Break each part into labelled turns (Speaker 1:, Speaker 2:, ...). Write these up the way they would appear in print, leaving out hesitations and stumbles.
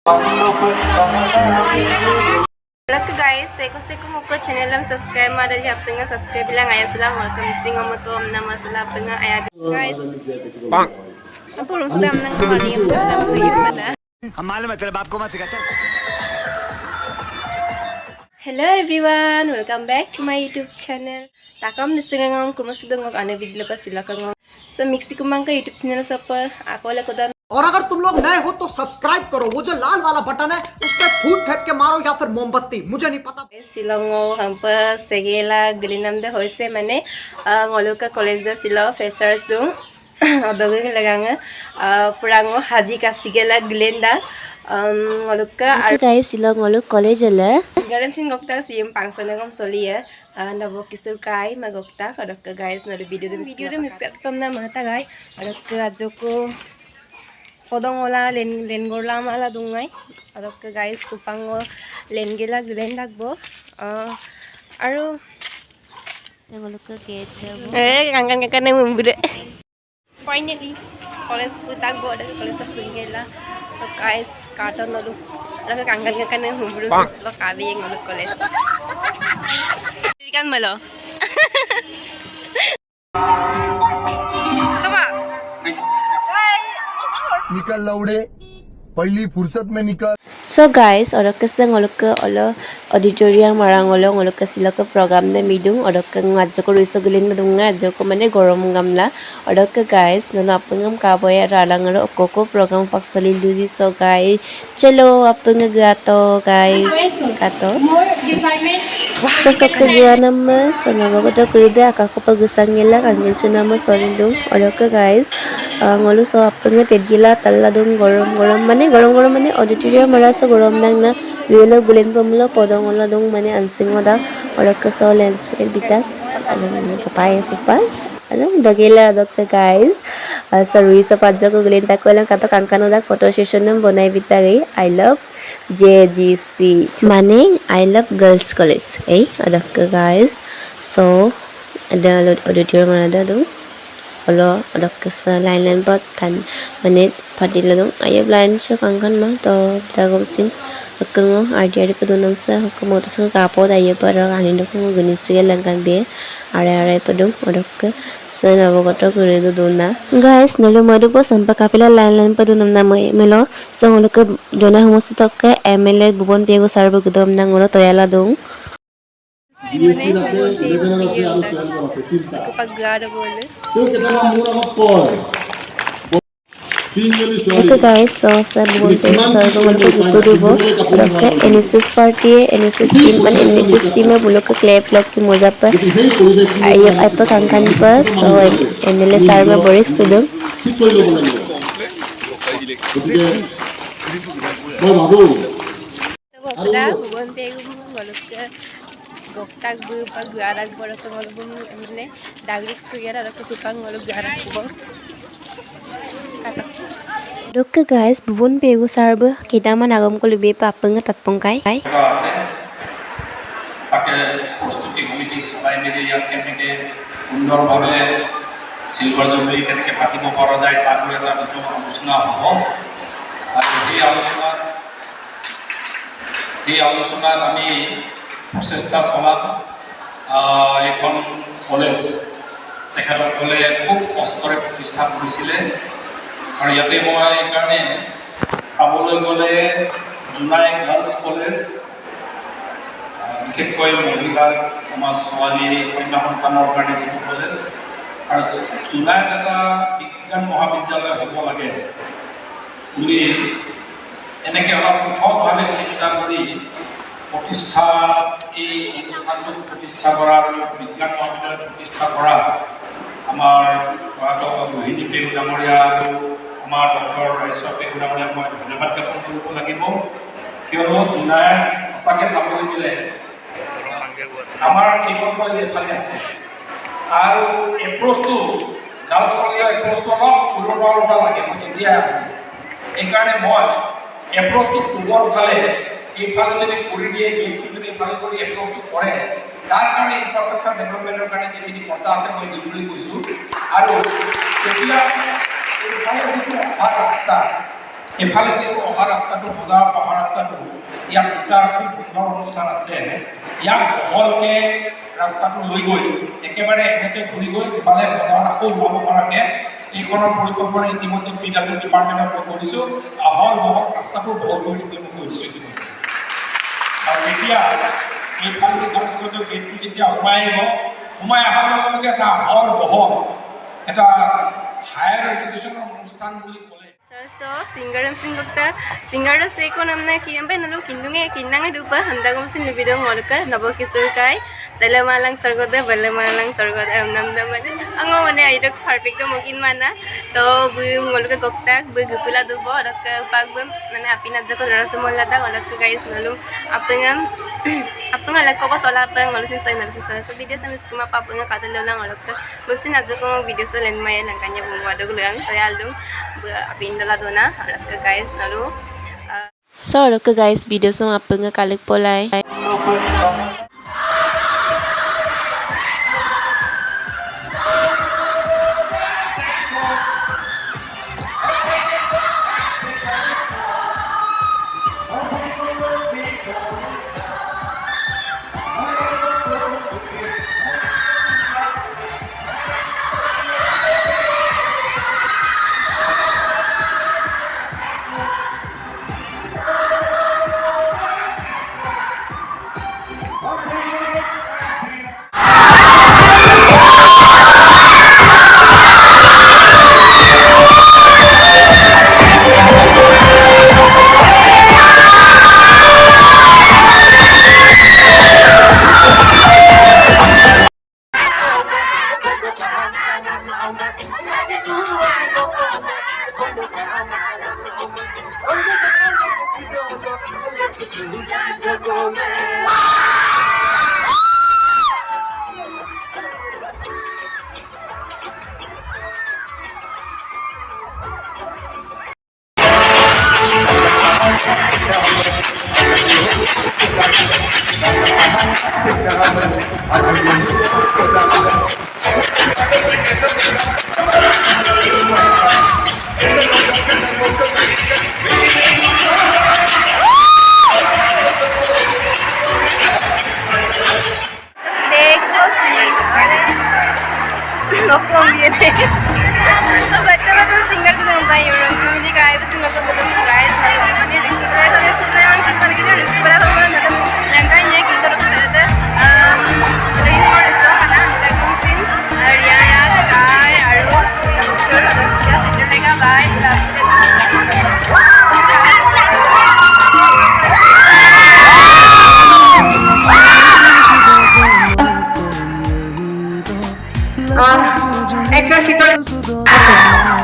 Speaker 1: Halo guys, saya ko channel lang subscribe madali apnga subscribe lang ayah sila welcome missing ko nama sila apnga ayah guys. Bang. Napurong sudah amnang mali yung nabuyo pala.
Speaker 2: हम मालूम है तेरे बाप को मत सिखा चल।
Speaker 1: Hello everyone, welcome back to my YouTube channel. Takam disengang kurmasudang og ana video pa sila kang sa Mexico man ka YouTube channel sa pa ako la ko dan.
Speaker 3: और अगर तुम लोग नए हो तो सब्सक्राइब करो, वो जो लाल वाला बटन है उस पर फूट फेंक के मारो या फिर मोमबत्ती, मुझे नहीं पता।
Speaker 1: Silongo hampa segela gelinam de hoise mane ngoluka college da silo freshers do odogeng laganga purango haji ka sigela glenda ngoluka
Speaker 4: ar guys silong ngoluk college ala
Speaker 1: garam sing gokta sim pangsonagom soliya nabo kisur kai magokta kodokka guys no video de miskat pamna mahata gai odokka ajoko podongola len gorla mala dungai adokka guys kupango len gela glen dagbo aru
Speaker 4: sengoluk gate
Speaker 1: kangan kangan mumbude finally college putagbo ada college pungela so guys carton no ada kangan kangan mumbude lo kabi ngoluk college kan malo
Speaker 5: निकल लौड़े पहली फुर्सत में निकल
Speaker 4: so guys orok sang olok olo auditorium marang olo olok silok program ne midung orok ngajko ruiso gulin madunga ajko mane gorom gamla orok guys nana apungam kaboya ralang ro okoko program paksali ludi so guys chalo apung gato guys gato so sok gianam so nagagoda kurida akako pagsangila kangin sunama solindung orok guys ngolu so apung tedgila talladung gorom mane gorom mane auditorium mara so gorom dang na relo gulen pamlo podong ola dong mane ansing oda orok so lens bitak alam kapaya sipal alam dagela dokta guys so ruisa pajjako gulen takolang kato kankano dak photo session nam bonai bitai I love JGC mane I love girls college adok guys so ada auditorium ada dong olo adok sa line bot kan manit padila dong ayab line so kangkan ma to dagom sin akeng idea ko donam sa ko moto sa kapo dayo para ani dok mo gunisige langkan be are padung adok sa navogoto kure do dona guys nalo madu po sampa kapila line padunam na melo so ngolo ko jona homosi tokka MLA bubon pego sarbo gudom nang ngolo toyala dong Okay guys, so sa bubon pego sarbo ngolo kukudubo okay NSS party NSS team man NSS team bulo ko clay block ki moja pa ayo ato kangkan pa so MLA sarbo borik sudum
Speaker 1: bubon pego ngolok goktak bu pag arag bor ko ngolok mane dagrik sugera rak kupang ngolok arag ko
Speaker 4: Dokka guys bubon pego sarbo kitaman agam ko libe papanga tatpongkai
Speaker 6: আছে তাকে প্রস্তুতি committee সবাই মিলে ইয়াত কেনেকৈ সুন্দৰভাৱে silver jubilee কেনেকৈ পাতিব পৰা যায় তাক লৈ এটা নতুন আলোচনা হ'ব আৰু এই আলোচনাত আমি প্ৰচেষ্টা চলাম এখন কলেজ তেখেতসকলে খুব কষ্টৰে প্ৰতিষ্ঠা কৰিছিলে আৰু ইয়াতে মই এইকাৰণে চাবলৈ গ'লে জোনাই গাৰ্লছ কলেজ বিশেষকৈ মহিলাৰ আমাৰ ছোৱালী কন্যা সন্তানৰ কাৰণে যিটো কলেজ আৰু জোনাইত এটা বিজ্ঞান মহাবিদ্যালয় হ'ব লাগে বুলি এনেকৈ অলপ পৃথকভাৱে চিন্তা কৰি এই অনুষ্ঠানটো প্ৰতিষ্ঠা কৰা আৰু বিজ্ঞান মহাবিদ্যালয় প্ৰতিষ্ঠা কৰা আমাৰ ৰোহিণী পেগু ডাঙৰীয়া আৰু আমাৰ ডক্টৰ ৰাজেশ্বৰ পেগু ডাঙৰীয়াক মই ধন্যবাদ জ্ঞাপন কৰিব লাগিব কিয়নো জোনাই সঁচাকৈ চাবলৈ গ'লে আমাৰ এইখন কলেজ এফালে আছে আৰু এপ্ৰ'চটো গাৰ্লছ কলেজৰ এপ্ৰ'চটো অলপ উলটা লাগে মই তেতিয়া এইকাৰণে মই এপ্ৰ'চটো পূবৰ ফালে এইফালে যদি কৰি দিয়ে গেটটো যদি এইফালে কৰি এপ্ৰ'চটো কৰে তাৰ কাৰণে ইনফ্ৰাষ্ট্ৰাকচাৰ ডেভেলপমেণ্টৰ কাৰণে যিখিনি খৰচা আছে মই দিম বুলি কৈছোঁ আৰু তেতিয়া এইফালে যিটো অহা ৰাস্তা এফালে যিটো অহা ৰাস্তাটো বজাৰ অহা ৰাস্তাটো ইয়াত দুটা খুব সুন্দৰ অনুষ্ঠান আছে ইয়াক বহলকৈ ৰাস্তাটো লৈ গৈ একেবাৰে এনেকৈ ঘূৰি গৈ ইফালে বজাৰত আকৌ ওলাব পৰাকৈ এইখনৰ পৰিকল্পনা ইতিমধ্যে PW ডিপাৰ্টমেণ্টক মই কৈ দিছোঁ আহল বহল ৰাস্তাটো বহল কৰি দিবলৈ মই কৈ দিছোঁ ইতিমধ্যে আৰু এতিয়া এইফালে গঞ্জগঞ্জৰ গেটটো যেতিয়া সোমাই অহাৰ লগে লগে এটা আহল বহল এটা হায়াৰ এডুকেশ্যনৰ অনুষ্ঠান বুলি ক'লে
Speaker 1: So, Singgaram Singokta, Singar Seko Namna Kiambe, Nalo Kindunga, Kinanga Dupa, Handagam Sin Libidong Molka, Nabokisukai, Telemalang Sargoda, Velemalang Sargoda, Namdamana, Angomane, I took perfect Mokin Mana, to Molka Koktak, Bugula Dubo, Pagbum, and Apina Joko Rasumolata, or the guys Nalum, Uppingham. Apung ala ko ba sola pang ngolusin sa nalsin sa video sa miskuma papunga katulong olok gusin adto ko video sa lenmay lang kanya bumwado gulang tayaldong apindola dona olok guys nalu
Speaker 4: So, oke guys, video sama apa nggak kalik polai.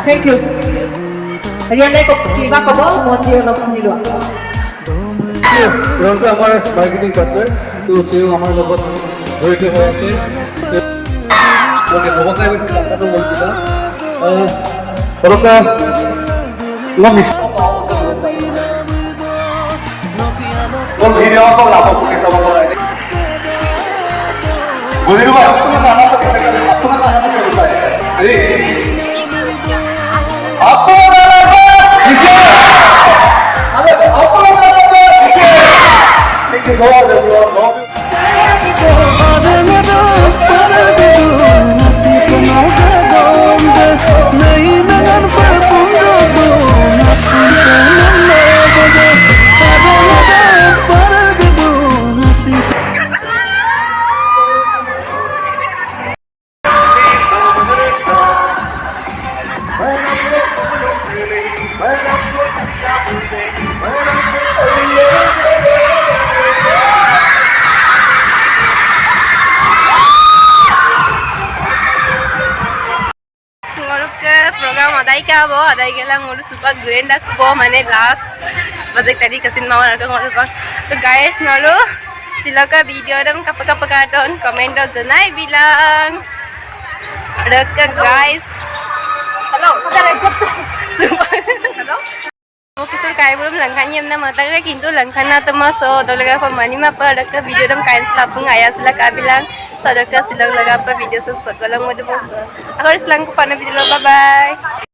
Speaker 7: Thank you. Riana kok kiba kobo mondio no kunilo.
Speaker 8: তেওঁলোকে আমাৰ marketing partner তো তেওঁ আমাৰ লগত জড়িত হৈ আছে লগতে গৈছে ডাটাটো বলকিটা তেওঁলোকে লমিছ কোন ভিডিঅ' কল আপক কি চাব পাৰে বুজিলো বা আপোনাক আনা পাকে আপোনাক আনা পাকে উপায় আরে Thank you so much, everyone.
Speaker 1: program adai ka bo adai gela ngolu supak grenda bo mane last bajek tadi kasin mau arka ngolu pak to guys nolu silakan video dam kapaka don comment janai bilang adaka guys hello hello Oke sur kai belum langkahnya na mata ka kintu langkahna tama so dolaga pa mani ma pa adaka video dam kain selapung ayah selaka bilang sadaka silang laga pa video sa sekolah mo demo. Ako rin lang ko pa na video. Bye bye.